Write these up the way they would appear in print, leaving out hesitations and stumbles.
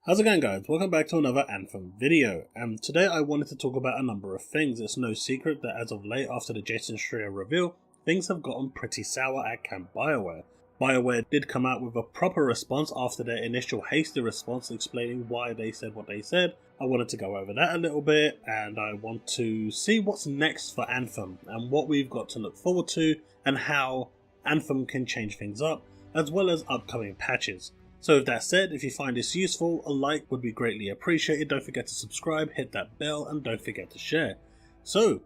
How's it going, guys? Welcome back to another Anthem video, and today I wanted to talk about a number of things. It's no secret that as of late, after the Jason Schreier reveal, things have gotten pretty sour at Camp Bioware. Bioware did come out with a proper response after their initial hasty response explaining why they said what they said. I wanted to go over that a little bit, and I want to see what's next for Anthem and what we've got to look forward to and how Anthem can change things up, as well as upcoming patches. So with that said, if you find this useful, a like would be greatly appreciated. Don't forget to subscribe, hit that bell, and don't forget to share. So,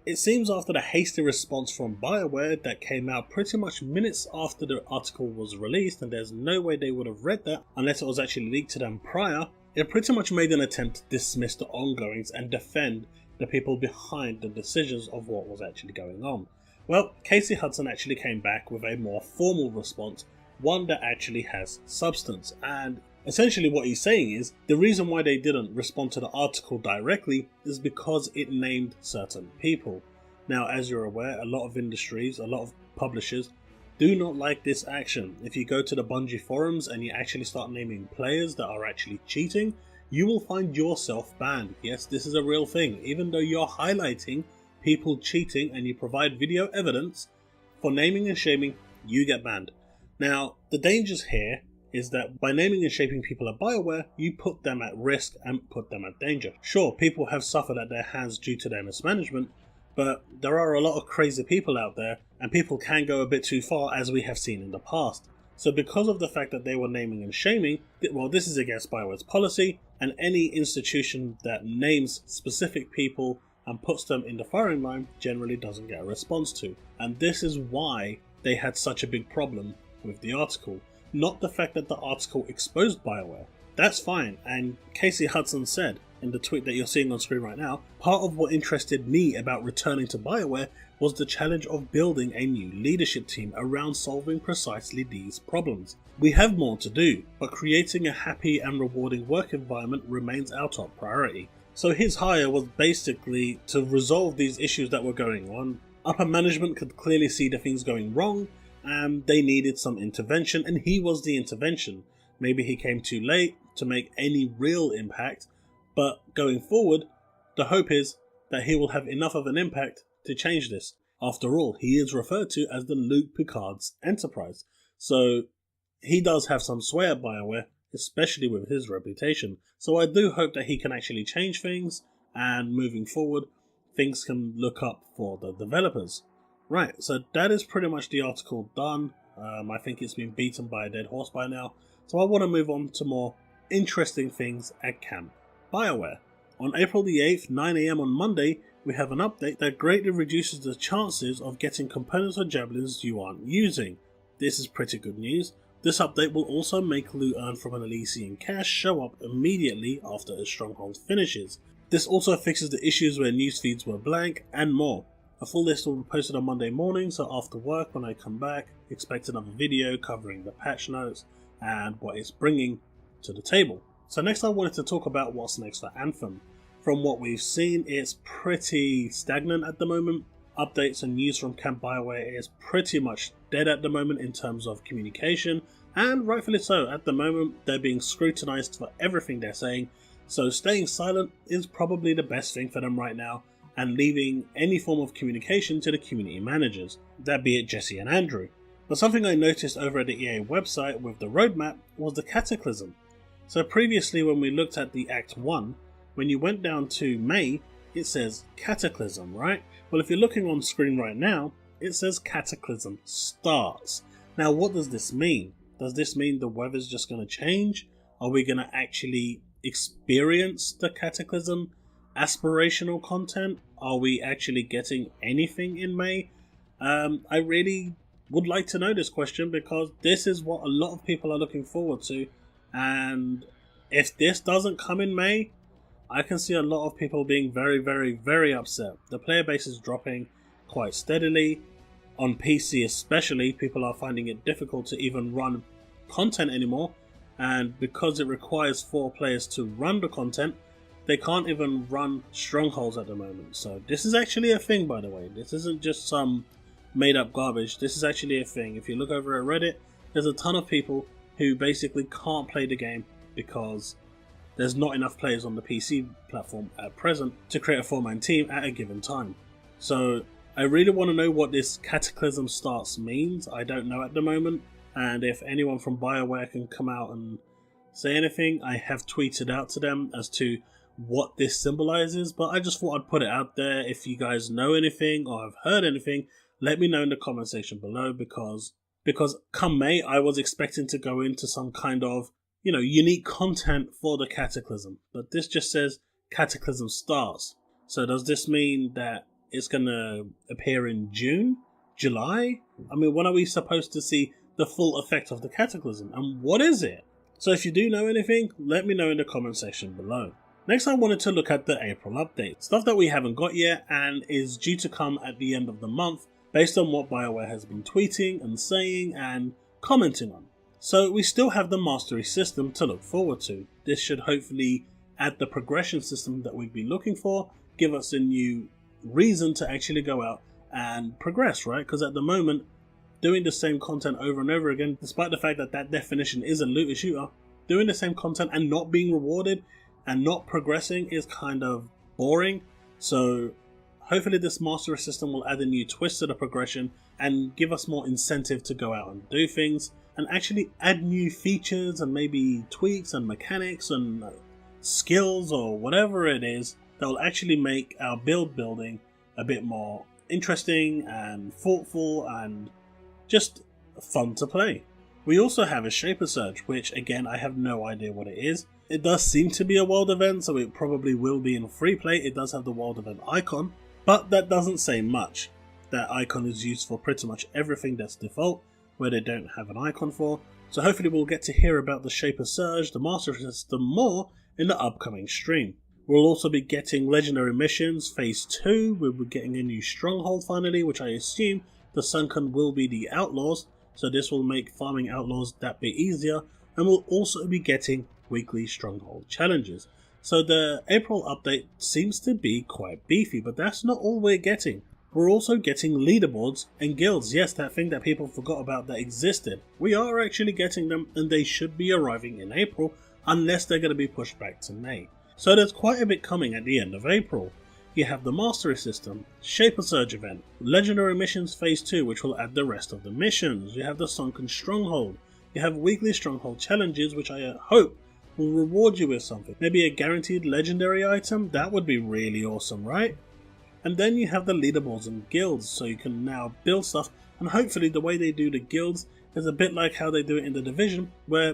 it seems after the hasty response from Bioware that came out pretty much minutes after the article was released, and there's no way they would have read that unless it was actually leaked to them prior, it pretty much made an attempt to dismiss the ongoings and defend the people behind the decisions of what was actually going on. Well, Casey Hudson actually came back with a more formal response, one that actually has substance, and essentially what he's saying is the reason why they didn't respond to the article directly is because it named certain people. Now, as you're aware, a lot of industries, a lot of publishers do not like this action. If you go to the Bungie forums and you actually start naming players that are actually cheating, you will find yourself banned. Yes, this is a real thing. Even though you're highlighting people cheating and you provide video evidence for naming and shaming, you get banned. Now, the dangers here is that by naming and shaping people at Bioware, you put them at risk and put them at danger. Sure, people have suffered at their hands due to their mismanagement, but there are a lot of crazy people out there, and people can go a bit too far, as we have seen in the past. So because of the fact that they were naming and shaming, well, this is against Bioware's policy, and any institution that names specific people and puts them in the firing line generally doesn't get a response to. And this is why they had such a big problem with the article, not the fact that the article exposed Bioware. That's fine, and Casey Hudson said in the tweet that you're seeing on screen right now, part of what interested me about returning to Bioware was the challenge of building a new leadership team around solving precisely these problems. We have more to do, but creating a happy and rewarding work environment remains our top priority. So his hire was basically to resolve these issues that were going on. Upper management could clearly see the things going wrong, and they needed some intervention, and he was the intervention. Maybe he came too late to make any real impact, but going forward, the hope is that he will have enough of an impact to change this. After all, he is referred to as the Luke Picard's Enterprise, so he does have some sway at Bioware, especially with his reputation. So I do hope that he can actually change things, and moving forward, things can look up for the developers. Right, so that is pretty much the article done. I think it's been beaten by a dead horse by now. So I want to move on to more interesting things at Camp Bioware. On April the 8th, 9 AM on Monday, we have an update that greatly reduces the chances of getting components or javelins you aren't using. This is pretty good news. This update will also make loot earned from an Elysian cache show up immediately after a stronghold finishes. This also fixes the issues where news feeds were blank and more. A full list will be posted on Monday morning, so after work when I come back, expect another video covering the patch notes and what it's bringing to the table. So next I wanted to talk about what's next for Anthem. From what we've seen, it's pretty stagnant at the moment. Updates and news from Camp Bioware is pretty much dead at the moment in terms of communication, and rightfully so. At the moment, they're being scrutinized for everything they're saying, so staying silent is probably the best thing for them right now, and leaving any form of communication to the community managers, that be it Jesse and Andrew. But something I noticed over at the EA website with the roadmap was the Cataclysm. So previously when we looked at the Act 1, when you went down to May, it says Cataclysm, right? Well, if you're looking on screen right now, it says Cataclysm starts. Now what does this mean? Does this mean the weather's just going to change? Are we going to actually experience the Cataclysm aspirational content? Are we actually getting anything in May? I really would like to know this question, because this is what a lot of people are looking forward to, and if this doesn't come in May, I can see a lot of people being very, very, very upset. The player base is dropping quite steadily. On PC especially, people are finding it difficult to even run content anymore, and because it requires 4 players to run the content, they can't even run strongholds at the moment. So this is actually a thing, by the way. This isn't just some made up garbage. This is actually a thing. If you look over at Reddit, there's a ton of people who basically can't play the game because there's not enough players on the PC platform at present to create a 4-man team at a given time. So I really want to know what this Cataclysm starts means. I don't know at the moment, and if anyone from Bioware can come out and say anything, I have tweeted out to them as to what this symbolizes, but I just thought I'd put it out there. If you guys know anything or have heard anything, let me know in the comment section below, because come May I was expecting to go into some kind of, unique content for the Cataclysm, but this just says Cataclysm starts. So does this mean that it's gonna appear in June? July? I mean, when are we supposed to see the full effect of the Cataclysm, and what is it? So if you do know anything, let me know in the comment section below. Next, I wanted to look at the April update, stuff that we haven't got yet and is due to come at the end of the month based on what Bioware has been tweeting and saying and commenting on. So we still have the mastery system to look forward to. This should hopefully add the progression system that we've been looking for, give us a new reason to actually go out and progress, right? Because at the moment, doing the same content over and over again, despite the fact that that definition is a looter shooter, doing the same content and not being rewarded and not progressing is kind of boring. So hopefully this mastery system will add a new twist to the progression and give us more incentive to go out and do things, and actually add new features and maybe tweaks and mechanics and skills or whatever it is that will actually make our building a bit more interesting and thoughtful and just fun to play. We also have a Shaper Surge, which again I have no idea what it is. It does seem to be a world event, so it probably will be in free play. It does have the world event icon, but that doesn't say much. That icon is used for pretty much everything that's default, where they don't have an icon for. So hopefully we'll get to hear about the Shaper Surge, the Master System, more in the upcoming stream. We'll also be getting Legendary Missions Phase 2, we'll be getting a new Stronghold finally, which I assume the Sunken will be the Outlaws, so this will make farming Outlaws that bit easier, and we'll also be getting weekly Stronghold challenges. So the April update seems to be quite beefy, but that's not all we're getting. We're also getting leaderboards and guilds. Yes, that thing that people forgot about that existed. We are actually getting them, and they should be arriving in April, unless they're going to be pushed back to May. So there's quite a bit coming at the end of April. You have the Mastery System, Shaper Surge event, Legendary Missions Phase 2, which will add the rest of the missions. You have the Sunken Stronghold. You have weekly Stronghold challenges, which I hope will reward you with something. Maybe a guaranteed legendary item? That would be really awesome, right? And then you have the leaderboards and guilds, so you can now build stuff, and hopefully the way they do the guilds is a bit like how they do it in the Division, where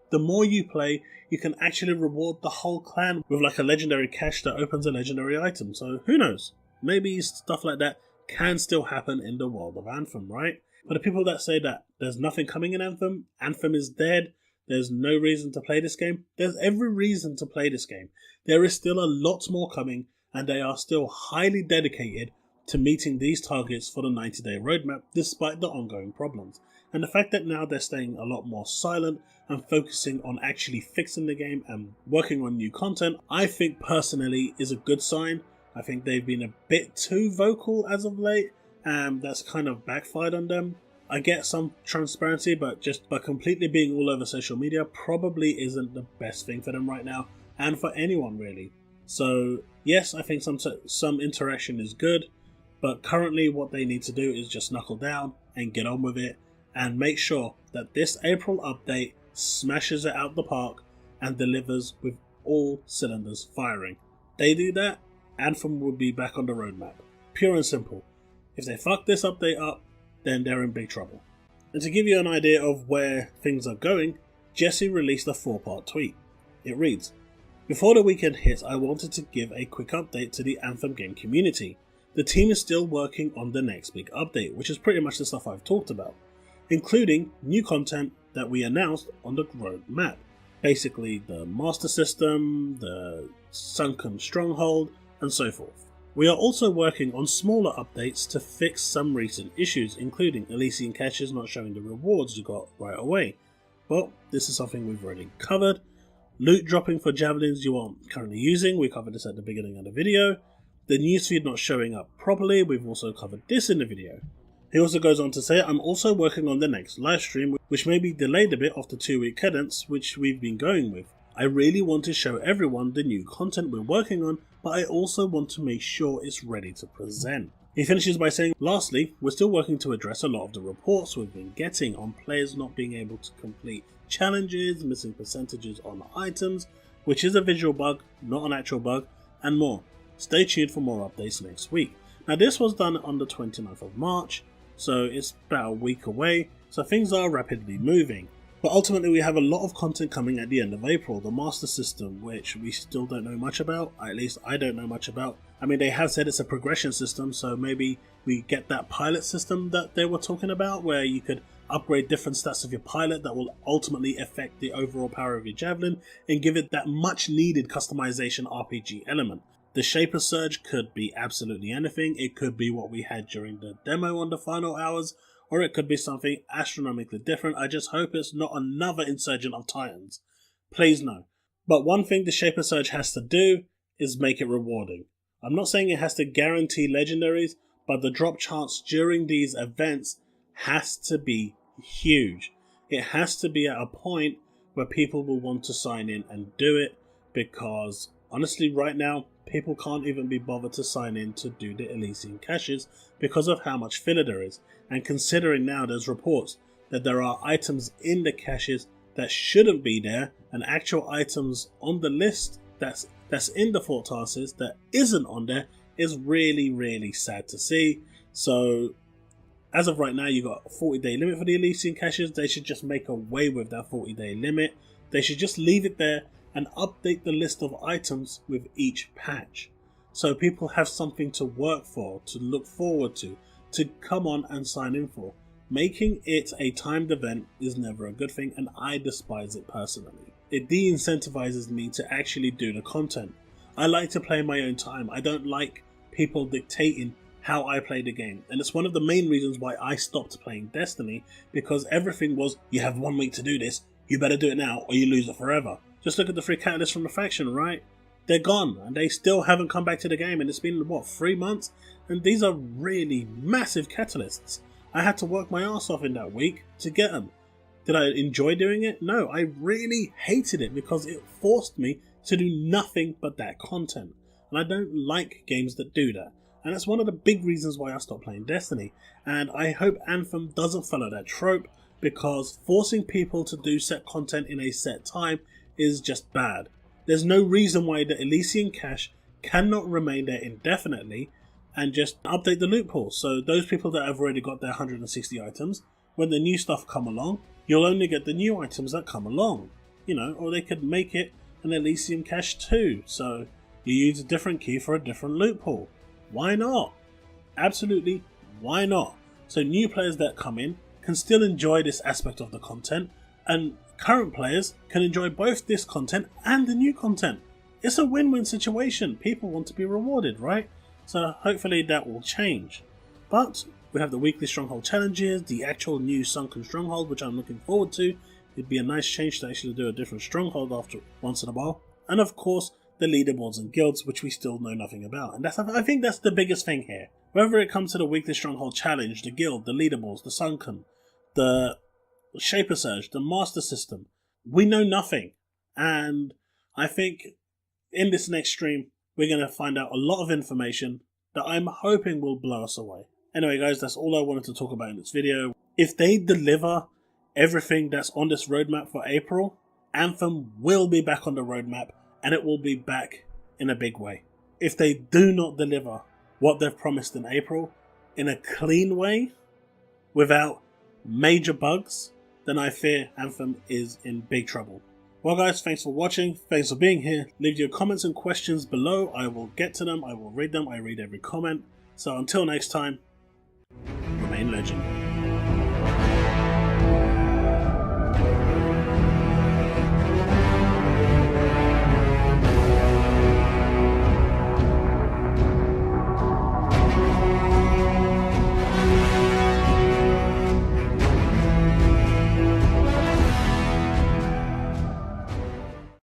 the more you play, you can actually reward the whole clan with like a legendary cache that opens a legendary item. So who knows? Maybe stuff like that can still happen in the world of Anthem, right? For the people that say that there's nothing coming in Anthem, Anthem is dead, there's no reason to play this game, there's every reason to play this game. There is still a lot more coming, and they are still highly dedicated to meeting these targets for the 90-day roadmap despite the ongoing problems. And the fact that now they're staying a lot more silent and focusing on actually fixing the game and working on new content, I think personally is a good sign. I think they've been a bit too vocal as of late, and that's kind of backfired on them. I get some transparency, but completely being all over social media probably isn't the best thing for them right now, and for anyone really. So yes, I think some interaction is good, but currently what they need to do is just knuckle down and get on with it, and make sure that this April update smashes it out the park and delivers with all cylinders firing. They do that, Anthem will be back on the roadmap. Pure and simple. If they fuck this update up, then they're in big trouble. And to give you an idea of where things are going, Jesse released a 4-part tweet. It reads, "Before the weekend hits, I wanted to give a quick update to the Anthem game community. The team is still working on the next big update, which is pretty much the stuff I've talked about, including new content that we announced on the roadmap. Basically the Master System, the Sunken Stronghold, and so forth. We are also working on smaller updates to fix some recent issues, including Elysian caches not showing the rewards you got right away. Well, this is something we've already covered. Loot dropping for javelins you aren't currently using, we covered this at the beginning of the video. The newsfeed not showing up properly, we've also covered this in the video." He also goes on to say, "I'm also working on the next livestream, which may be delayed a bit off the 2-week cadence which we've been going with. I really want to show everyone the new content we're working on, but I also want to make sure it's ready to present. He finishes by saying, lastly, we're still working to address a lot of the reports we've been getting on players not being able to complete challenges, missing percentages on items, which is a visual bug, not an actual bug, and more. Stay tuned for more updates next week. Now this was done on the 29th of March, so it's about a week away, so things are rapidly moving. But ultimately we have a lot of content coming at the end of April, the Master System, which we still don't know much about, at least I don't know much about. I mean, they have said it's a progression system, so maybe we get that pilot system that they were talking about, where you could upgrade different stats of your pilot that will ultimately affect the overall power of your javelin and give it that much needed customization RPG element. The Shaper Surge could be absolutely anything. It could be what we had during the demo on the final hours, or it could be something astronomically different. I just hope it's not another Insurgent of Titans. Please no. But one thing the Shaper Surge has to do is make it rewarding. I'm not saying it has to guarantee legendaries, but the drop chance during these events has to be huge. It has to be at a point where people will want to sign in and do it, because honestly right now people can't even be bothered to sign in to do the Elysian caches because of how much filler there is. And considering now there's reports that there are items in the caches that shouldn't be there, and actual items on the list that's in the Fort Tarsis that isn't on there, is really sad to see. So as of right now, you got a 40-day limit for the Elysian caches. They should just make away with that 40-day limit. They should just leave it there and update the list of items with each patch, so people have something to work for, to look forward to come on and sign in for. Making it a timed event is never a good thing, and I despise it personally. It de-incentivizes me to actually do the content. I like to play my own time. I don't like people dictating how I play the game, and it's one of the main reasons why I stopped playing Destiny, because everything was, you have 1 week to do this, you better do it now or you lose it forever. Just look at the 3 catalysts from the faction, right? They're gone and they still haven't come back to the game, and it's been, what, 3 months? And these are really massive catalysts. I had to work my ass off in that week to get them. Did I enjoy doing it? No, I really hated it because it forced me to do nothing but that content. And I don't like games that do that. And that's one of the big reasons why I stopped playing Destiny. And I hope Anthem doesn't follow that trope, because forcing people to do set content in a set time is just bad. There's no reason why the Elysian cache cannot remain there indefinitely and just update the loot pool. So those people that have already got their 160 items, when the new stuff come along, you'll only get the new items that come along. You know, or they could make it an Elysian cache too, so you use a different key for a different loot pool. Why not? Absolutely, why not? So new players that come in can still enjoy this aspect of the content, and current players can enjoy both this content and the new content. It's a win-win situation. People want to be rewarded, right? So hopefully that will change. But we have the weekly stronghold challenges, the actual new sunken stronghold, which I'm looking forward to. It'd be a nice change to actually do a different stronghold after once in a while. And of course, the leaderboards and guilds, which we still know nothing about. And I think that's the biggest thing here. Whether it comes to the weekly stronghold challenge, the guild, the leaderboards, the sunken, the Shaper Surge, the Master System, we know nothing. And I think in this next stream, we're going to find out a lot of information that I'm hoping will blow us away. Anyway guys, that's all I wanted to talk about in this video. If they deliver everything that's on this roadmap for April, Anthem will be back on the roadmap, and it will be back in a big way. If they do not deliver what they've promised in April in a clean way, without major bugs, then I fear Anthem is in big trouble. Well guys, thanks for watching, thanks for being here. Leave your comments and questions below. I will get to them, I will read them, I read every comment. So until next time, remain legend.